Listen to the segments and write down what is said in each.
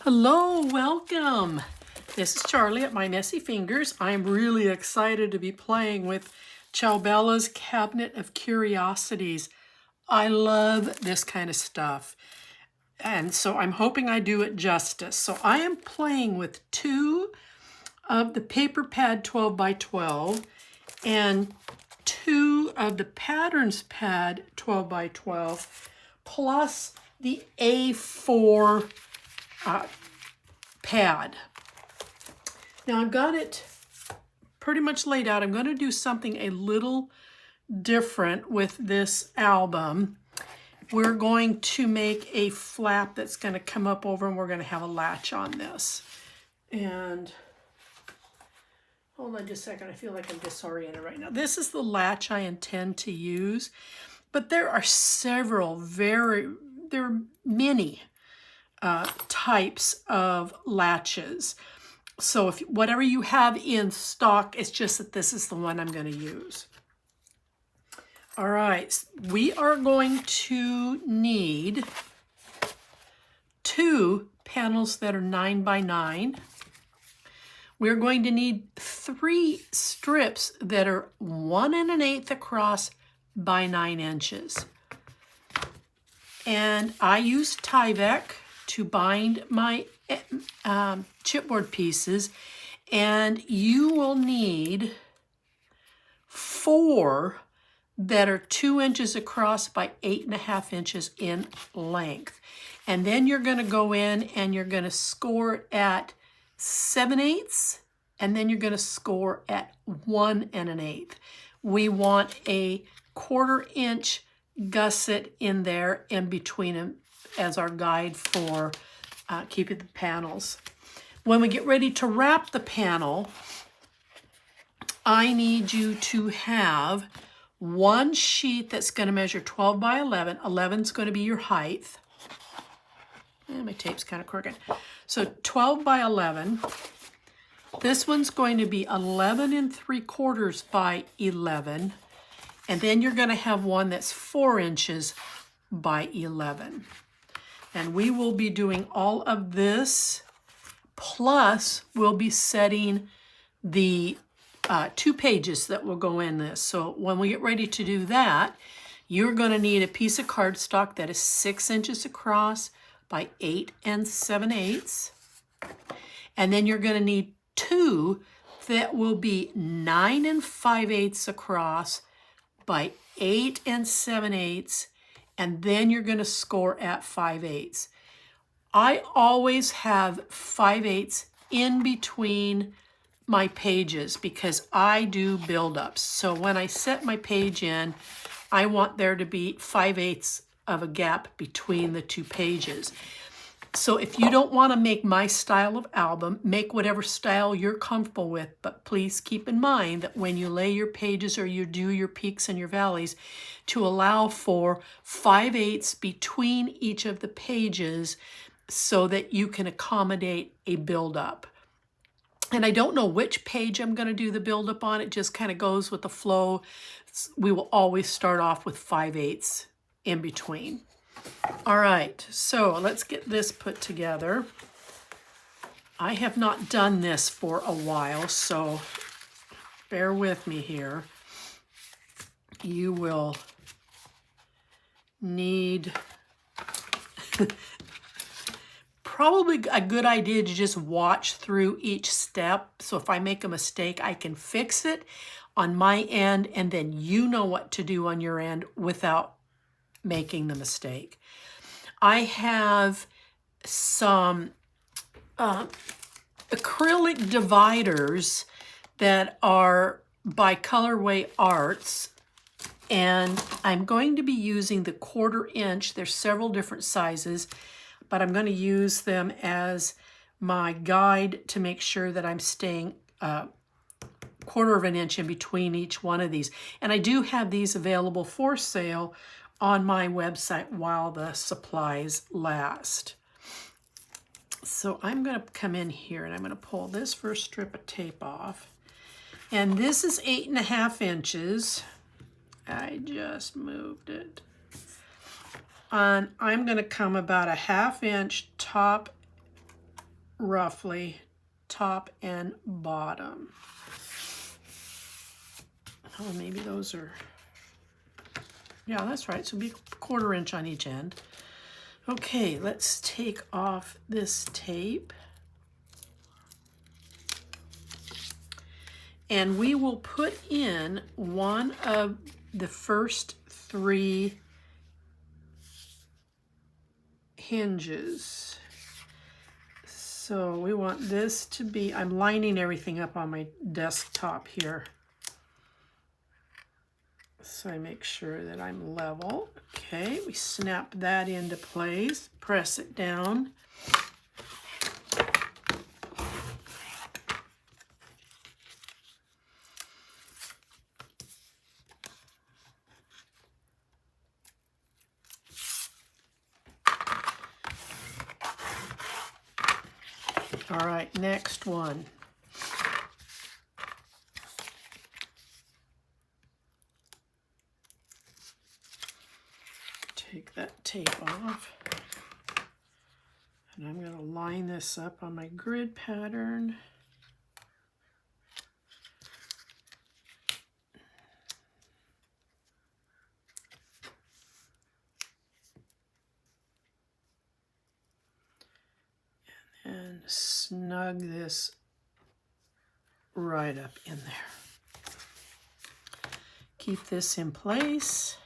Hello, welcome. This is Charlie at My Messy Fingers. I'm really excited to be playing with Ciao Cabinet of Curiosities. I love this kind of stuff, and so I'm hoping I do it justice. So I am playing with two of the paper pad 12 by 12 and two of the patterns pad 12 by 12 plus the A4 pad. Now I've got it pretty much laid out. I'm going to do something a little different with this album. We're going to make a flap that's going to come up over, and we're going to have a latch on this. And hold on just a second. I feel like I'm disoriented right now. This is the latch I intend to use, but there are there are many types of latches. So if whatever you have in stock, it's just that this is the one I'm going to use. All right, we are going to need two panels that are 9 by 9. We're going to need 3 strips that are 1 1/8 across by 9 inches. And I use Tyvek to bind my chipboard pieces, and you will need 4 that are 2 inches across by 8.5 inches in length. And then you're going to go in and you're going to score at 7/8, and then you're going to score at 1 1/8. We want a 1/4 inch gusset in there in between them as our guide for keeping the panels. When we get ready to wrap the panel, I need you to have one sheet that's going to measure 12 by 11. 11 is going to be your height. And my tape's kind of crooked. So 12 by 11. This one's going to be 11 3/4 by 11. And then you're going to have one that's 4 inches by 11. And we will be doing all of this, plus we'll be setting the 2 pages that will go in this. So when we get ready to do that, you're going to need a piece of cardstock that is 6 inches across by 8 7/8. And then you're going to need 2 that will be 9 5/8 across by 8 7/8, and then you're going to score at 5/8. I always have 5/8 in between my pages because I do build-ups. So when I set my page in, I want there to be 5/8 of a gap between the 2 pages. So if you don't want to make my style of album, make whatever style you're comfortable with, but please keep in mind that when you lay your pages or you do your peaks and your valleys, to allow for 5/8 between each of the pages so that you can accommodate a build-up. And I don't know which page I'm going to do the build-up on. It just kind of goes with the flow. We will always start off with 5/8 in between. All right, so let's get this put together. I have not done this for a while, so bear with me here. You will need probably a good idea to just watch through each step. So if I make a mistake, I can fix it on my end, and then you know what to do on your end without making the mistake. I have some acrylic dividers that are by Colorway Arts, and I'm going to be using the 1/4 inch. There's several different sizes, but I'm going to use them as my guide to make sure that I'm staying 1/4 inch in between each one of these. And I do have these available for sale on my website while the supplies last. So I'm going to come in here and I'm going to pull this first strip of tape off. And this is 8.5 inches. I just moved it. And I'm going to come about a 1/2 inch top roughly top and bottom. Oh, maybe those are, yeah, that's right. So it'll be a 1/4 inch on each end. Okay, let's take off this tape. And we will put in one of the first 3 hinges. So we want this to be, I'm lining everything up on my desktop here. So I make sure that I'm level. Okay, we snap that into place, press it down. All right, next one. Take that tape off. And I'm going to line this up on my grid pattern. And snug this right up in there. Keep this in place.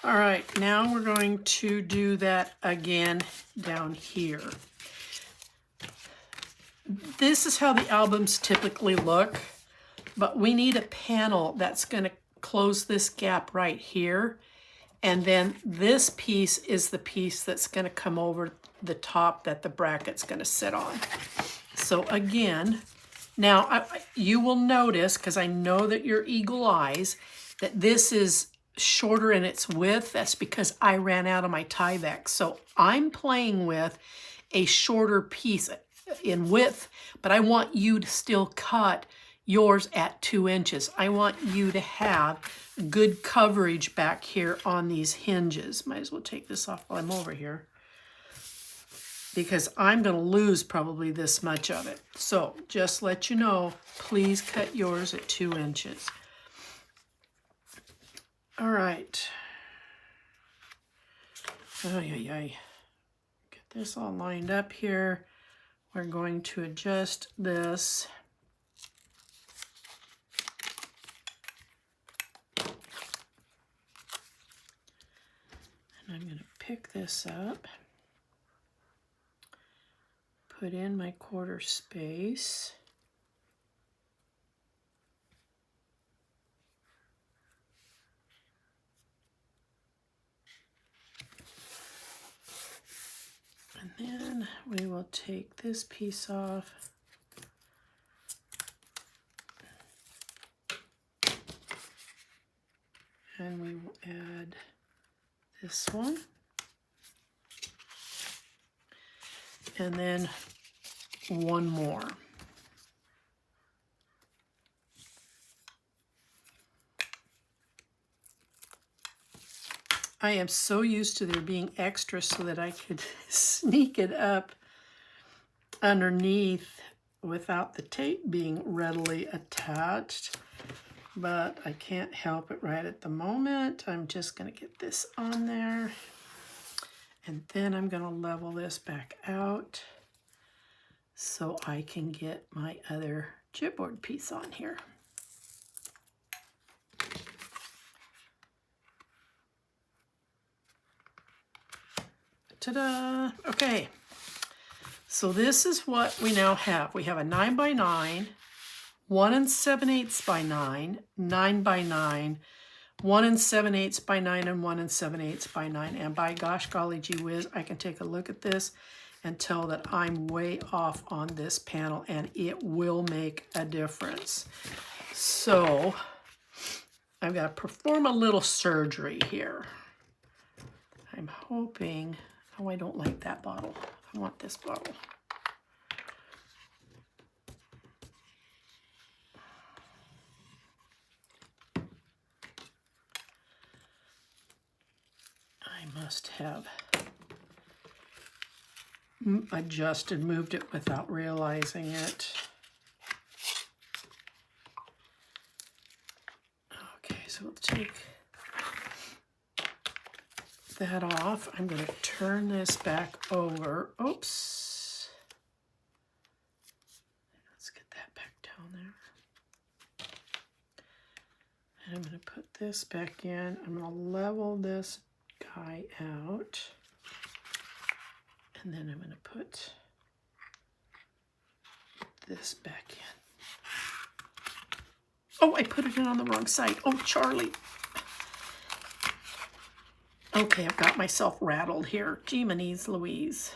All right, now we're going to do that again down here. This is how the albums typically look, but we need a panel that's going to close this gap right here. And then this piece is the piece that's going to come over the top that the bracket's going to sit on. So again, now you will notice, because I know that you're eagle eyes, that this is shorter in its width. That's because I ran out of my Tyvek. So I'm playing with a shorter piece in width, but I want you to still cut yours at 2 inches. I want you to have good coverage back here on these hinges. Might as well take this off while I'm over here, because I'm going to lose probably this much of it. So just let you know, please cut yours at 2 inches. All right. Get this all lined up here. We're going to adjust this. And I'm going to pick this up, put in my 1/4 space. And then we will take this piece off. And we will add this one. And then one more. I am so used to there being extra so that I could sneak it up underneath without the tape being readily attached. But I can't help it right at the moment. I'm just going to get this on there. And then I'm going to level this back out so I can get my other chipboard piece on here. Ta-da! Okay, so this is what we now have. We have a 9x9, 1 7/8 by 9, 9 by 9, 1 7/8 by 9, and 1 7/8 by 9. And by gosh golly gee whiz, I can take a look at this and tell that I'm way off on this panel, and it will make a difference. So I've got to perform a little surgery here. I'm hoping, oh, I don't like that bottle. I want this bottle. I must have adjusted, moved it without realizing it. Okay, so we'll take that off. I'm going to turn this back over. Oops. Let's get that back down there. And I'm going to put this back in. I'm going to level this guy out. And then I'm going to put this back in. Oh, I put it in on the wrong side. Oh, Charlie. Okay, I've got myself rattled here. Jimini's Louise.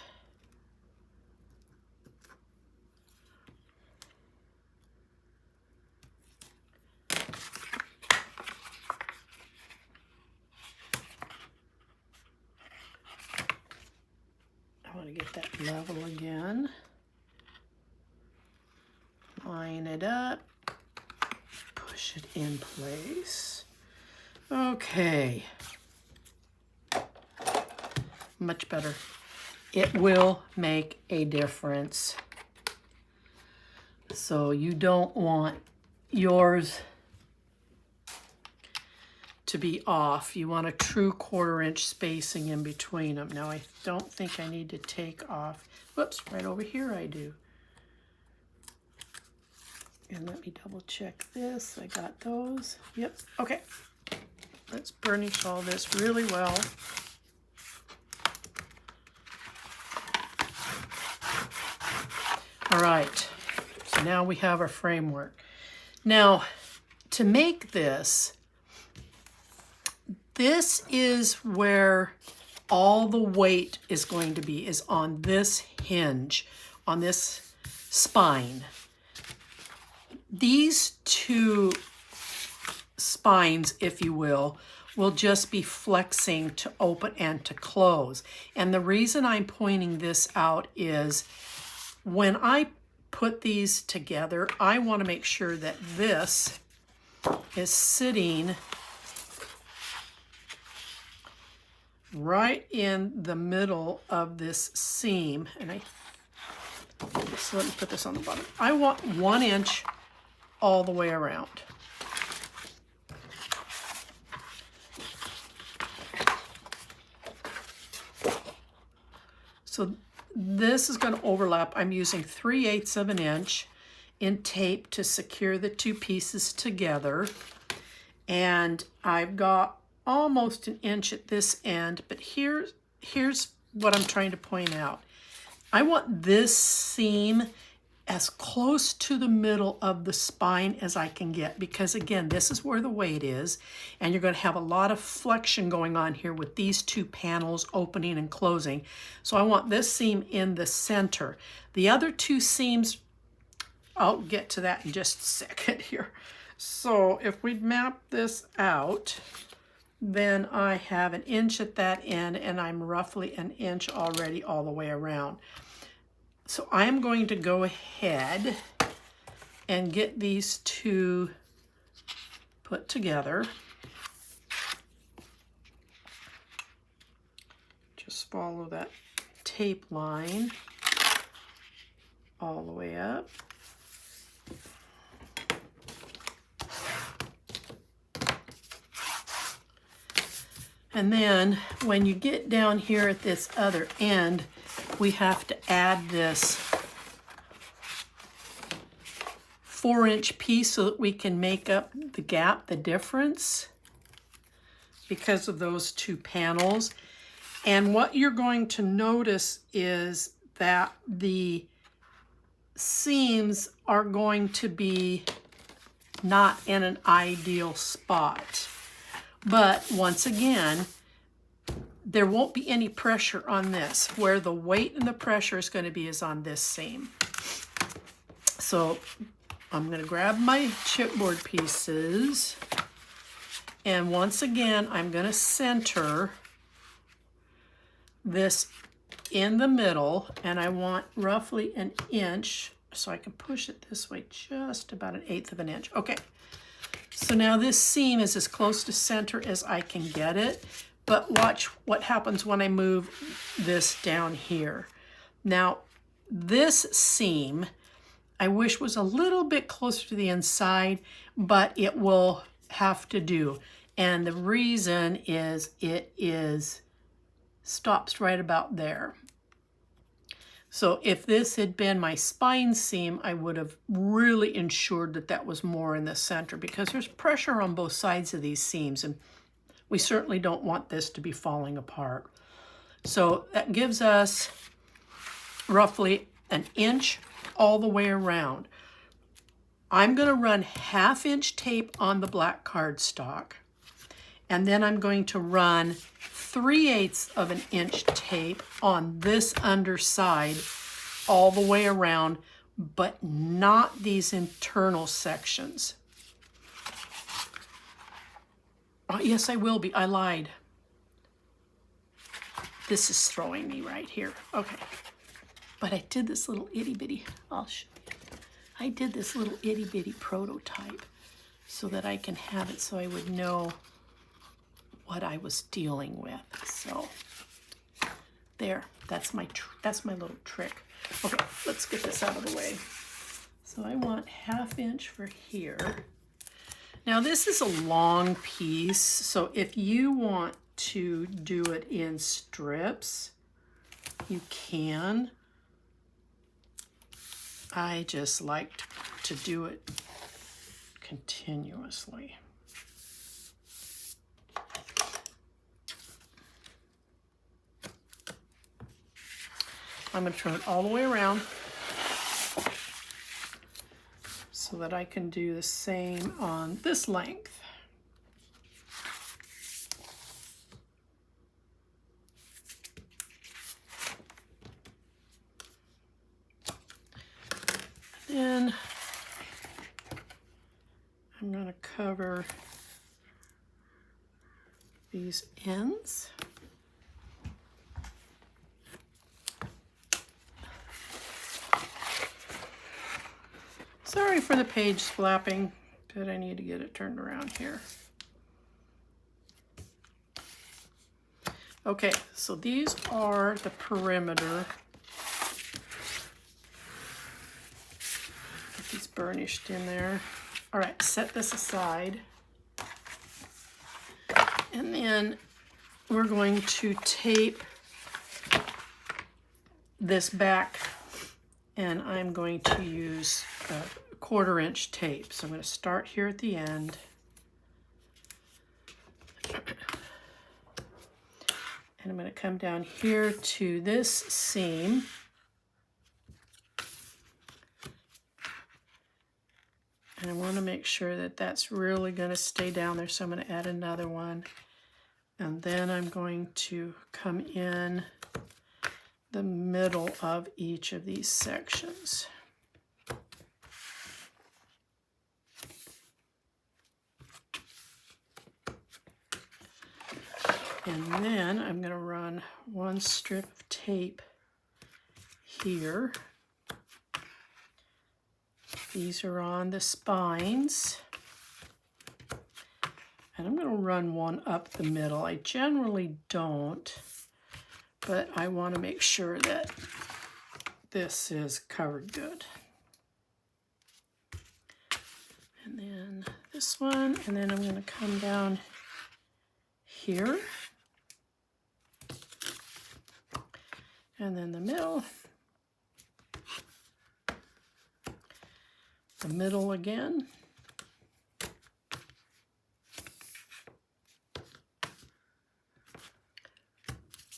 I want to get that level again. Line it up. Push it in place. Okay. Much better. It will make a difference. So you don't want yours to be off. You want a true 1/4 inch spacing in between them. Now I don't think I need to take off. Whoops, right over here I do. And let me double check this. I got those. Yep, okay. Let's burnish all this really well. All right, so now we have our framework. Now, to make this is where all the weight is going to be, is on this hinge, on this spine. These two spines, if you will just be flexing to open and to close. And the reason I'm pointing this out is when I put these together, I want to make sure that this is sitting right in the middle of this seam. And so let me put this on the bottom. I want 1 inch all the way around. So this is going to overlap. I'm using 3/8 of an inch in tape to secure the two pieces together. And I've got almost 1 inch at this end, but here's what I'm trying to point out. I want this seam as close to the middle of the spine as I can get, because again, this is where the weight is, and you're going to have a lot of flexion going on here with these two panels opening and closing. So I want this seam in the center. The other two seams, I'll get to that in just a second here. So if we map this out, then I have 1 inch at that end, and I'm roughly 1 inch already all the way around. So I'm going to go ahead and get these two put together. Just follow that tape line all the way up. And then when you get down here at this other end, we have to add this 4-inch piece so that we can make up the gap, the difference, because of those two panels. And what you're going to notice is that the seams are going to be not in an ideal spot. But once again, there won't be any pressure on this. Where the weight and the pressure is going to be is on this seam. So I'm going to grab my chipboard pieces. And once again, I'm going to center this in the middle, and I want roughly an inch, so I can push it this way just about 1/8 of an inch. Okay, so now this seam is as close to center as I can get it, but watch what happens when I move this down here. Now, this seam I wish was a little bit closer to the inside, but it will have to do. And the reason is stops right about there. So if this had been my spine seam, I would have really ensured that that was more in the center, because there's pressure on both sides of these seams, and we certainly don't want this to be falling apart. So that gives us roughly an inch all the way around. I'm going to run 1/2 inch tape on the black cardstock, and then I'm going to run 3/8 of an inch tape on this underside all the way around, but not these internal sections. Oh, yes, I will be. I lied. This is throwing me right here. Okay. But I did this little itty bitty, I'll show you. I did this little itty bitty prototype so that I can have it so I would know what I was dealing with. So there, that's my little trick. Okay, let's get this out of the way. So I want 1/2 inch for here. Now this is a long piece, so if you want to do it in strips, you can. I just like to do it continuously. I'm going to turn it all the way around so that I can do the same on this length. Then I'm going to cover these ends. Sorry for the page flapping, but I need to get it turned around here. Okay, so these are the perimeter. Get these burnished in there. All right, set this aside. And then we're going to tape this back, and I'm going to use a 1/4 inch tape. So I'm going to start here at the end. And I'm going to come down here to this seam. And I want to make sure that that's really going to stay down there, so I'm going to add another one. And then I'm going to come in the middle of each of these sections. And then I'm going to run one strip of tape here. These are on the spines. And I'm going to run one up the middle. I generally don't, but I want to make sure that this is covered good. And then this one, and then I'm going to come down here. And then the middle again.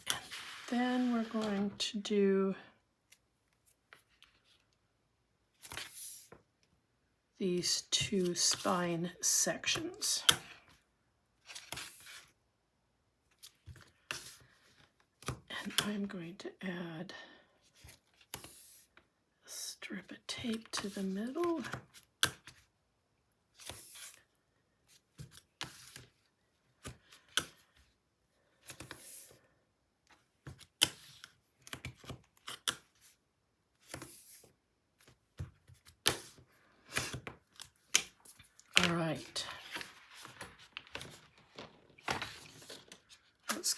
And then we're going to do these two spine sections. And I'm going to add a strip of tape to the middle.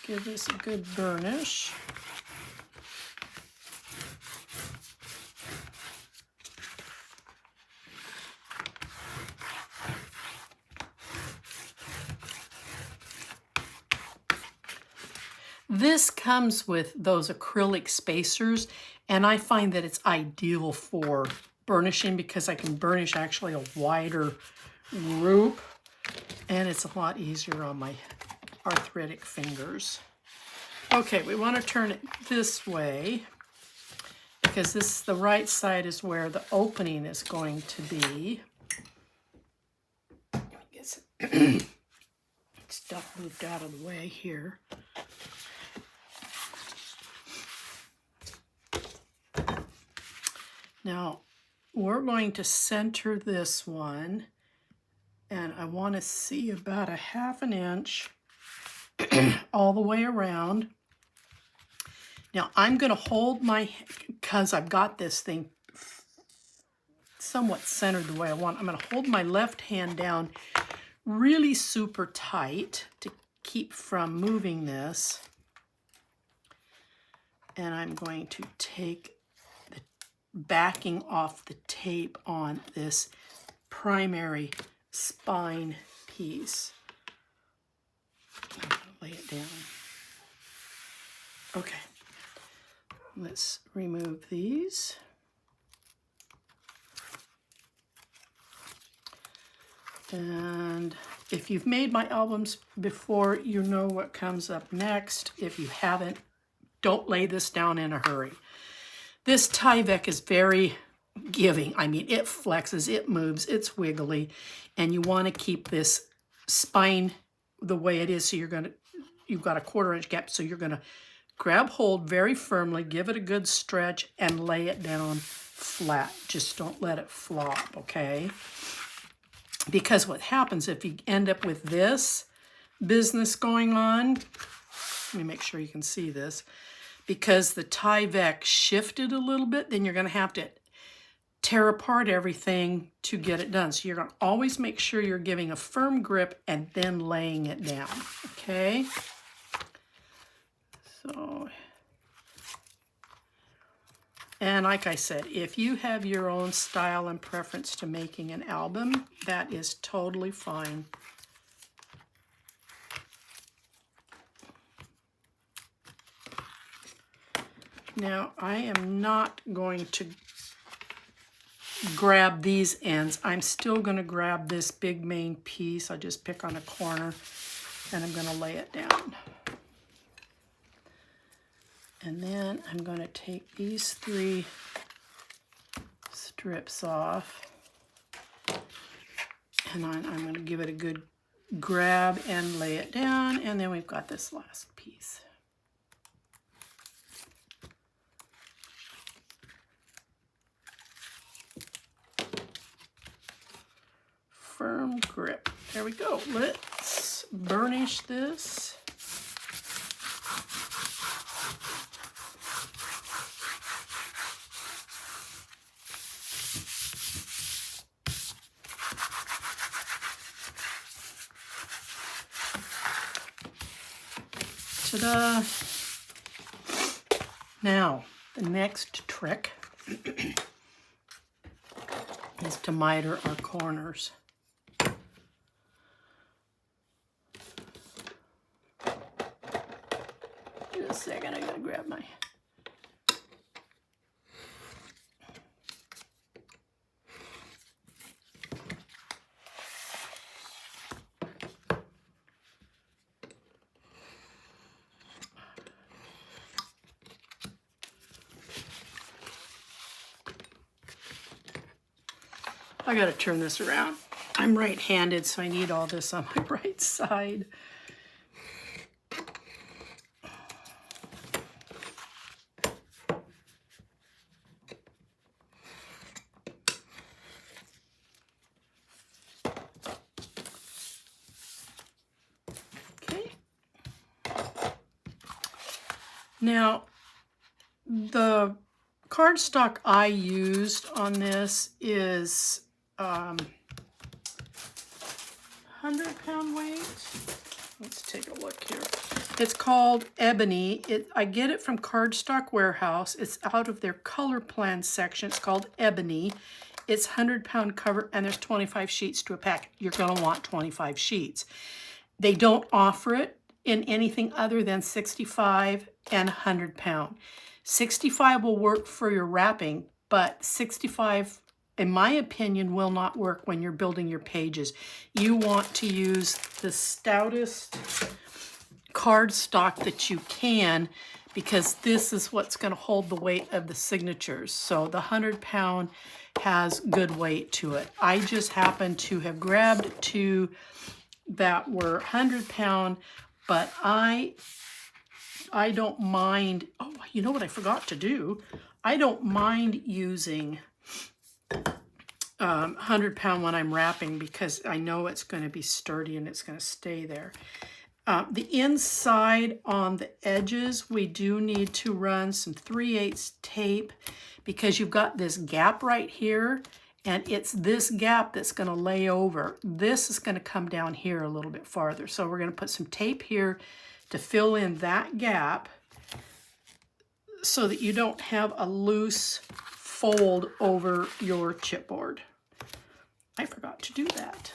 give this a good burnish. This comes with those acrylic spacers, and I find that it's ideal for burnishing because I can burnish actually a wider group, and it's a lot easier on my arthritic fingers. Okay, we want to turn it this way because this, the right side is where the opening is going to be. Let me get some stuff moved out of the way here. Now, we're going to center this one, and I want to see about 1/2 inch all the way around. Now, I'm going to hold my, because I've got this thing somewhat centered the way I want, I'm going to hold my left hand down really super tight to keep from moving this. And I'm going to take the backing off the tape on this primary spine piece. I'm going to lay it down. Okay, let's remove these. And if you've made my albums before, you know what comes up next. If you haven't, don't lay this down in a hurry. This Tyvek is very giving. I mean, it flexes, it moves, it's wiggly, and you want to keep this spine the way it is. So you've got a 1/4 inch gap, so you're going to grab hold very firmly, give it a good stretch, and lay it down flat. Just don't let it flop, okay? Because what happens if you end up with this business going on, let me make sure you can see this, because the Tyvek shifted a little bit, then you're going to have to tear apart everything to get it done. So you're going to always make sure you're giving a firm grip and then laying it down, okay? So, and like I said, if you have your own style and preference to making an album, that is totally fine. Now, I am not going to grab these ends. I'm still going to grab this big main piece. I just pick on a corner, and I'm going to lay it down. And then I'm going to take these 3 strips off, and I'm going to give it a good grab and lay it down, and then we've got this last piece. Firm grip. There we go. Let's burnish this. Ta-da! Now, the next trick is to miter our corners. Just a second, I gotta grab my... I gotta turn this around. I'm right-handed, so I need all this on my right side. Okay. Now, the cardstock I used on this is 100-pound weight. Let's take a look here. It's called Ebony. I get it from Cardstock Warehouse. It's out of their color plan section. It's called Ebony. It's 100-pound cover, and there's 25 sheets to a pack. You're going to want 25 sheets. They don't offer it in anything other than 65 and 100-pound. 65 will work for your wrapping, but 65, in my opinion, will not work when you're building your pages. You want to use the stoutest cardstock that you can, because this is what's going to hold the weight of the signatures. So the 100-pound has good weight to it. I just happen to have grabbed two that were 100-pound, but I don't mind. Oh, you know what I forgot to do? I don't mind using 100-pound when I'm wrapping, because I know it's going to be sturdy and it's going to stay there. The inside on the edges, we do need to run some 3/8 tape, because you've got this gap right here, and it's this gap that's going to lay over. This is going to come down here a little bit farther. So we're going to put some tape here to fill in that gap so that you don't have a loose fold over your chipboard. I forgot to do that.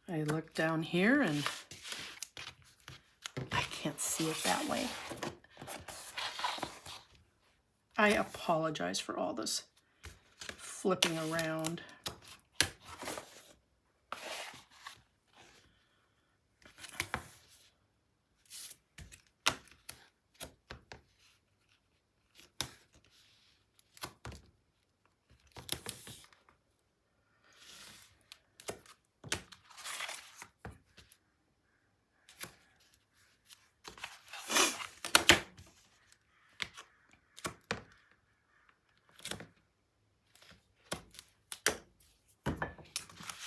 I look down here and I can't see it that way. I apologize for all this flipping around.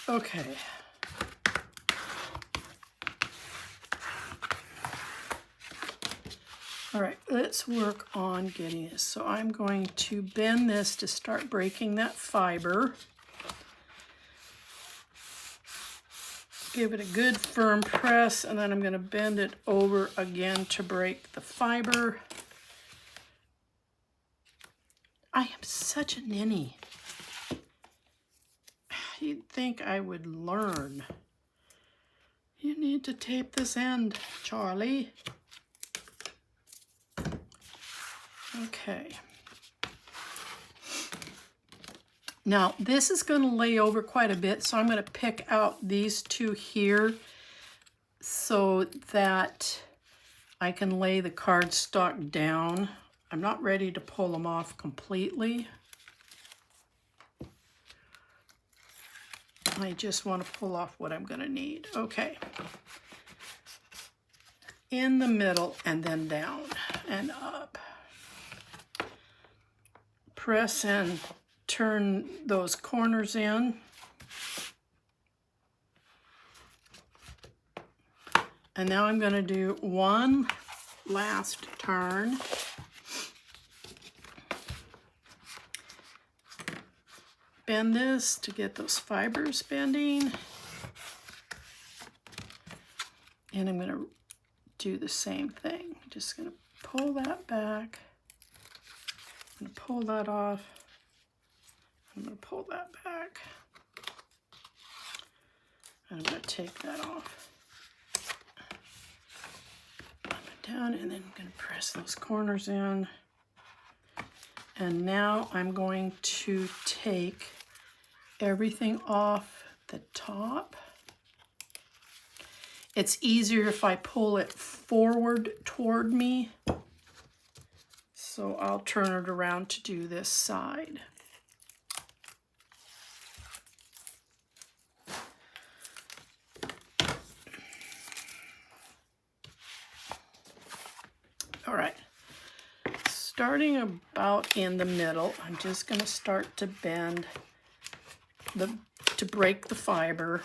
Okay. All right, let's work on getting this. So I'm going to bend this to start breaking that fiber. Give it a good firm press, and then I'm going to bend it over again to break the fiber. I am such a ninny. You'd think I would learn. You need to tape this end, Charlie. Okay. Now, this is going to lay over quite a bit, so I'm going to pick out these two here so that I can lay the cardstock down. I'm not ready to pull them off completely. I just want to pull off what I'm going to need. Okay. In the middle and then down and up. Press and turn those corners in. And now I'm going to do one last turn. Bend this to get those fibers bending. And I'm going to do the same thing. Just going to pull that back. I'm going to pull that off. I'm going to pull that back. And I'm going to take that off. Up and down, and then I'm going to press those corners in. And now I'm going to take everything off the top. It's easier if I pull it forward toward me. So I'll turn it around to do this side. All right. Starting about in the middle, I'm just going to start to bend to break the fiber.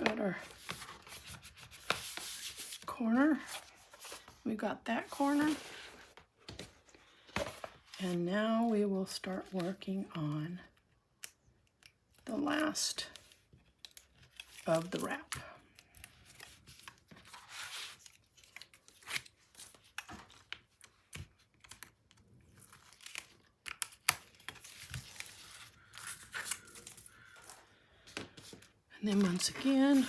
got our corner. We got that corner. And now we will start working on the last of the wrap. And then once again,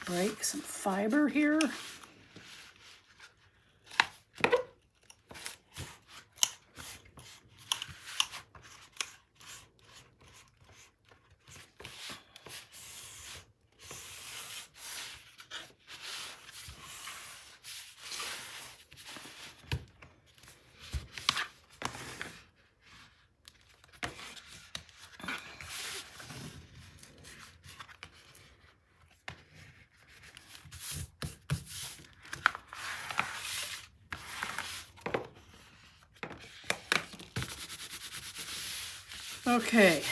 we're gonna break some fiber here. Okay,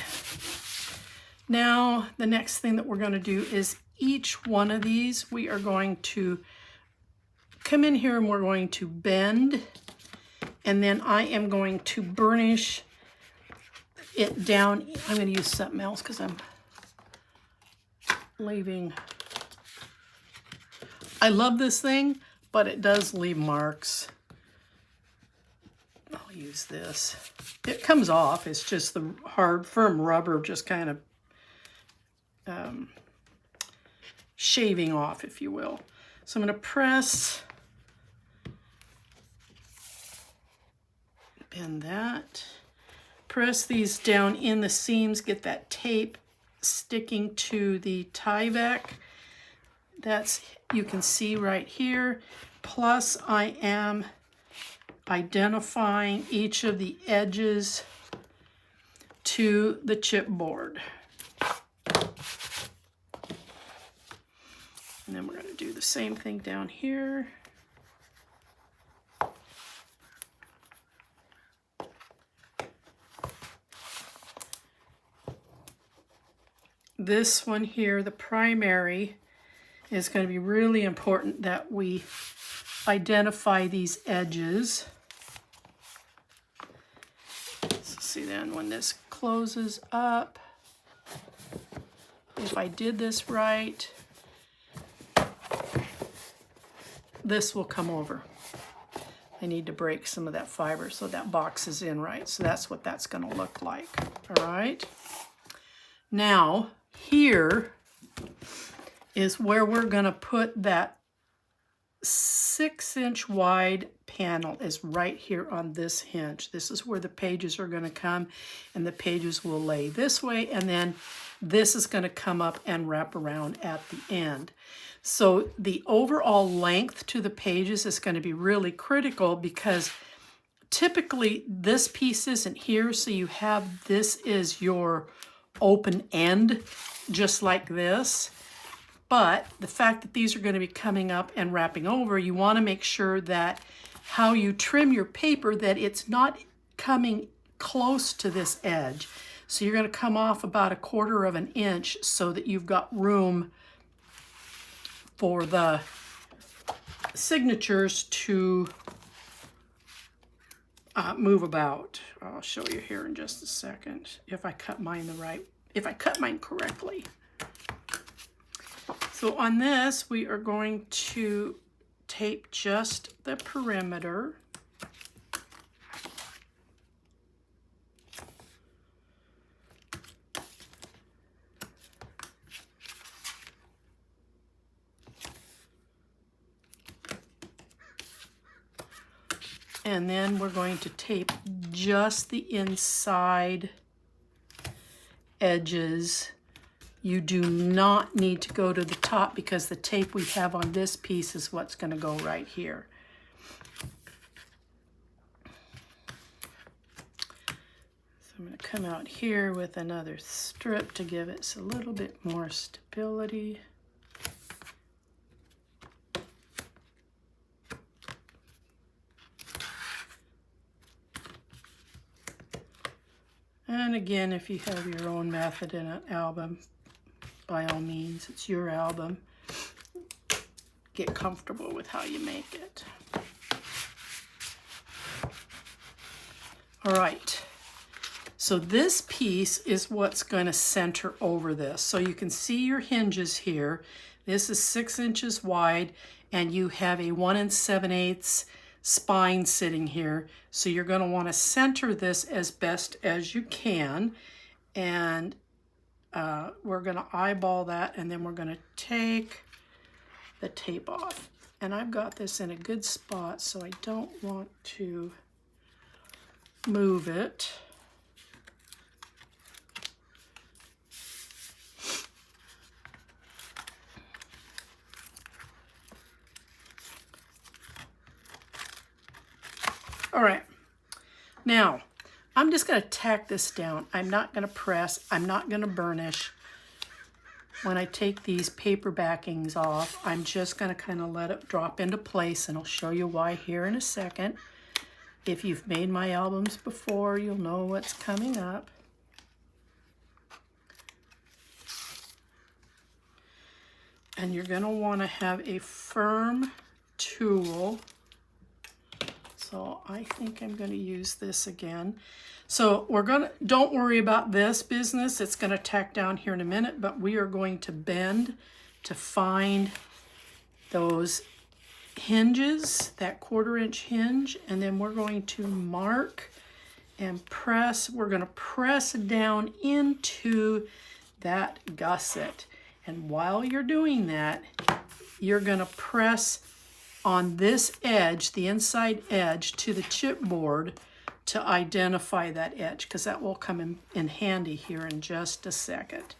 now the next thing that we're going to do is each one of these we are going to come in here and we're going to bend, and then I am going to burnish it down. I'm going to use something else because I'm leaving. I love this thing, but it does leave marks. I'll use this. It comes off. It's just the hard, firm rubber just kind of shaving off, if you will. So I'm going to press, bend that, press these down in the seams, get that tape sticking to the Tyvek. That's, you can see right here. Plus I am identifying each of the edges to the chipboard. And then we're going to do the same thing down here. This one here, the primary, is going to be really important that we identify these edges. So see then when this closes up, if I did this right, this will come over. I need to break some of that fiber so that box is in right. So that's what that's going to look like. All right. Now here is where we're going to put that 6-inch wide panel, is right here on this hinge. This is where the pages are going to come, and the pages will lay this way, and then this is going to come up and wrap around at the end. So the overall length to the pages is going to be really critical, because typically this piece isn't here, so you have, this is your open end, just like this. But the fact that these are going to be coming up and wrapping over, you want to make sure that how you trim your paper, that it's not coming close to this edge. So you're going to come off about 1/4 inch so that you've got room for the signatures to move about. I'll show you here in just a second if I cut mine correctly. So on this, we are going to tape just the perimeter. And then we're going to tape just the inside edges. You do not need to go to the top, because the tape we have on this piece is what's going to go right here. So I'm going to come out here with another strip to give it a little bit more stability. And again, if you have your own method in an album, by all means, it's your album. Get comfortable with how you make it. All right, so this piece is what's going to center over this. So you can see your hinges here. This is 6 inches wide, and you have a 1 7/8 spine sitting here. So you're going to want to center this as best as you can, and we're going to eyeball that, and then we're going to take the tape off. And I've got this in a good spot, so I don't want to move it. All right, now I'm just going to tack this down. I'm not going to press, I'm not going to burnish. When I take these paper backings off, I'm just going to kind of let it drop into place, and I'll show you why here in a second. If you've made my albums before, you'll know what's coming up. And you're going to want to have a firm tool. So I think I'm going to use this again. So don't worry about this business. It's going to tack down here in a minute, but we are going to bend to find those hinges, that 1/4 inch hinge, and then we're going to mark and press. We're going to press down into that gusset. And while you're doing that, you're going to press on this edge, the inside edge, to the chipboard to identify that edge, because that will come in handy here in just a second.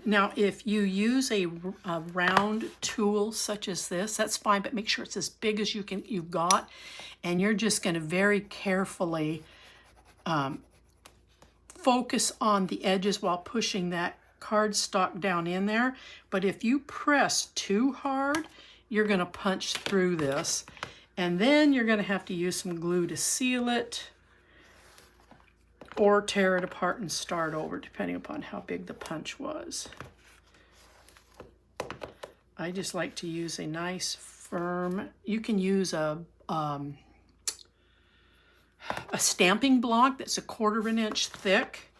Now, if you use a round tool such as this, that's fine, but make sure it's as big as you've got, and you're just going to very carefully focus on the edges while pushing that cardstock down in there. But if you press too hard, you're going to punch through this, and then you're going to have to use some glue to seal it, or tear it apart and start over, depending upon how big the punch was. I just like to use a nice firm, you can use a stamping block that's a 1/4 inch thick.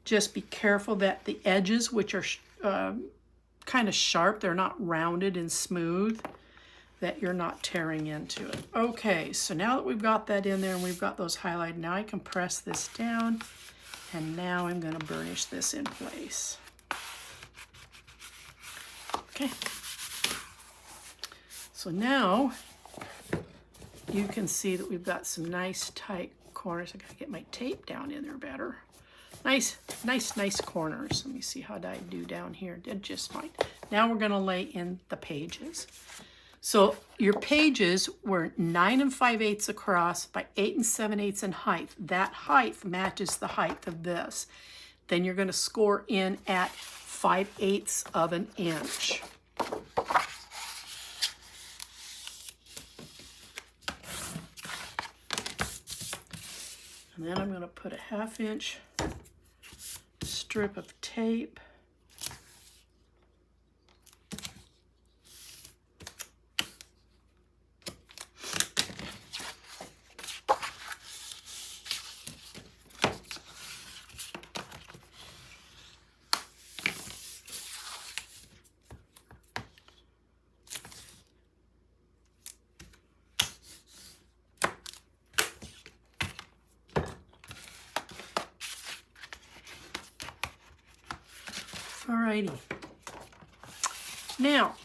Just be careful that the edges, which are kind of sharp, they're not rounded and smooth, that you're not tearing into it. Okay, so now that we've got that in there and we've got those highlighted, now I can press this down, and now I'm going to burnish this in place. Okay. So now you can see that we've got some nice tight corners. I gotta get my tape down in there better. Nice corners. Let me see how I do down here. Did just fine. Now we're gonna lay in the pages. So your pages were 9 5/8 across by 8 7/8 in height. That height matches the height of this. Then you're gonna score in at 5/8 of an inch. And then I'm going to put a 1/2 inch strip of tape. Alrighty. Now,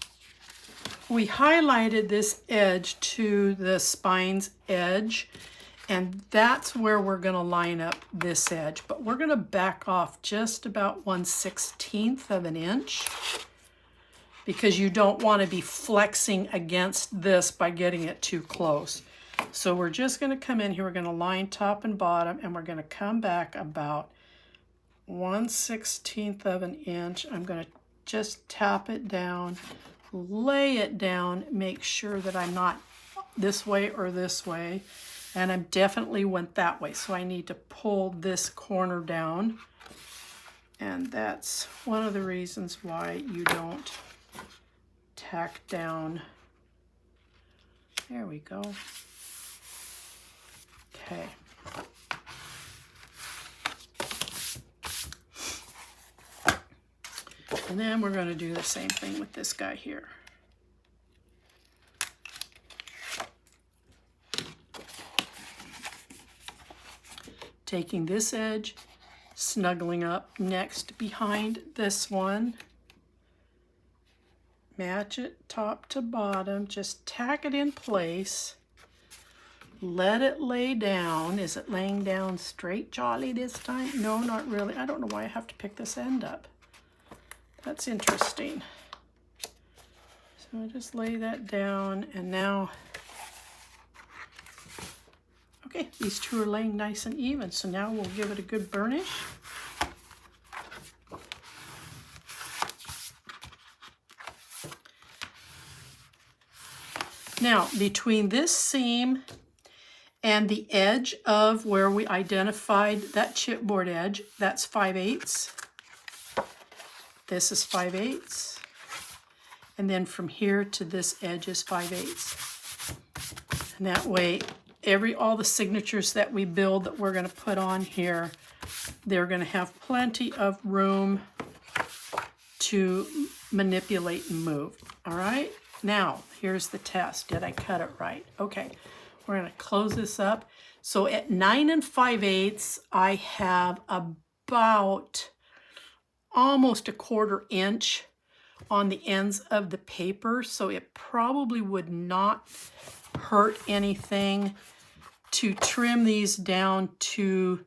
we highlighted this edge to the spine's edge, and that's where we're going to line up this edge. But we're going to back off just about 1/16 of an inch, because you don't want to be flexing against this by getting it too close. So we're just going to come in here, we're going to line top and bottom, and we're going to come back about 1/16 of an inch. I'm going to just tap it down, lay it down, make sure that I'm not this way or this way, and I definitely went that way, so I need to pull this corner down And that's one of the reasons why you don't tack down. There we go. Okay. And then we're going to do the same thing with this guy here. Taking this edge, snuggling up next behind this one. Match it top to bottom, just tack it in place. Let it lay down. Is it laying down straight jolly this time? No, not really. I don't know why I have to pick this end up. That's interesting. So I just lay that down, and now, okay, these two are laying nice and even. So now we'll give it a good burnish. Now, between this seam and the edge of where we identified that chipboard edge, that's 5/8. This is 5/8. And then from here to this edge is 5/8. And that way, all the signatures that we build that we're going to put on here, they're going to have plenty of room to manipulate and move. All right? Now, here's the test. Did I cut it right? Okay. We're going to close this up. So at 9 5/8, I have about almost a 1/4 inch on the ends of the paper. So it probably would not hurt anything to trim these down to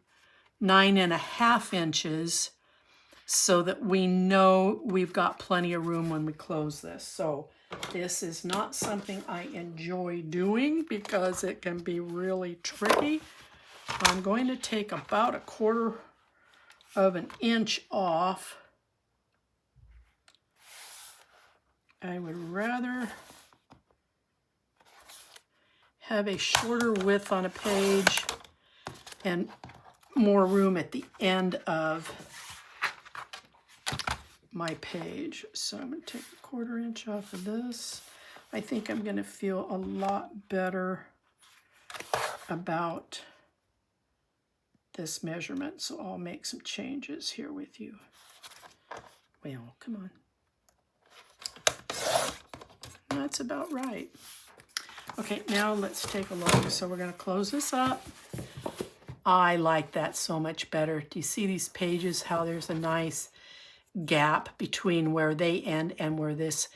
9 1/2 inches so that we know we've got plenty of room when we close this. So this is not something I enjoy doing because it can be really tricky. I'm going to take about a 1/4 of an inch off. I would rather have a shorter width on a page and more room at the end of my page. So I'm going to take a 1/4 inch off of this. I think I'm going to feel a lot better about this measurement. So I'll make some changes here with you. Well, come on. That's about right. Okay, now let's take a look. So we're going to close this up. I like that so much better. Do you see these pages, how there's a nice gap between where they end and where this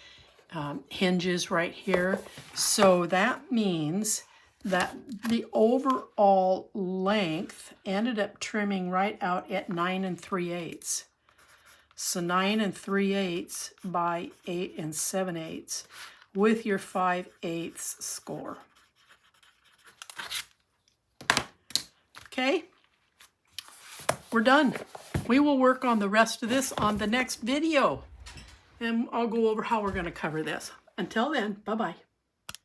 hinges right here? So that means that the overall length ended up trimming right out at 9 3/8. So 9 3/8 by 8 7/8 with your 5/8 score. Okay, we're done. We will work on the rest of this on the next video, and I'll go over how we're going to cover this. Until then, bye-bye.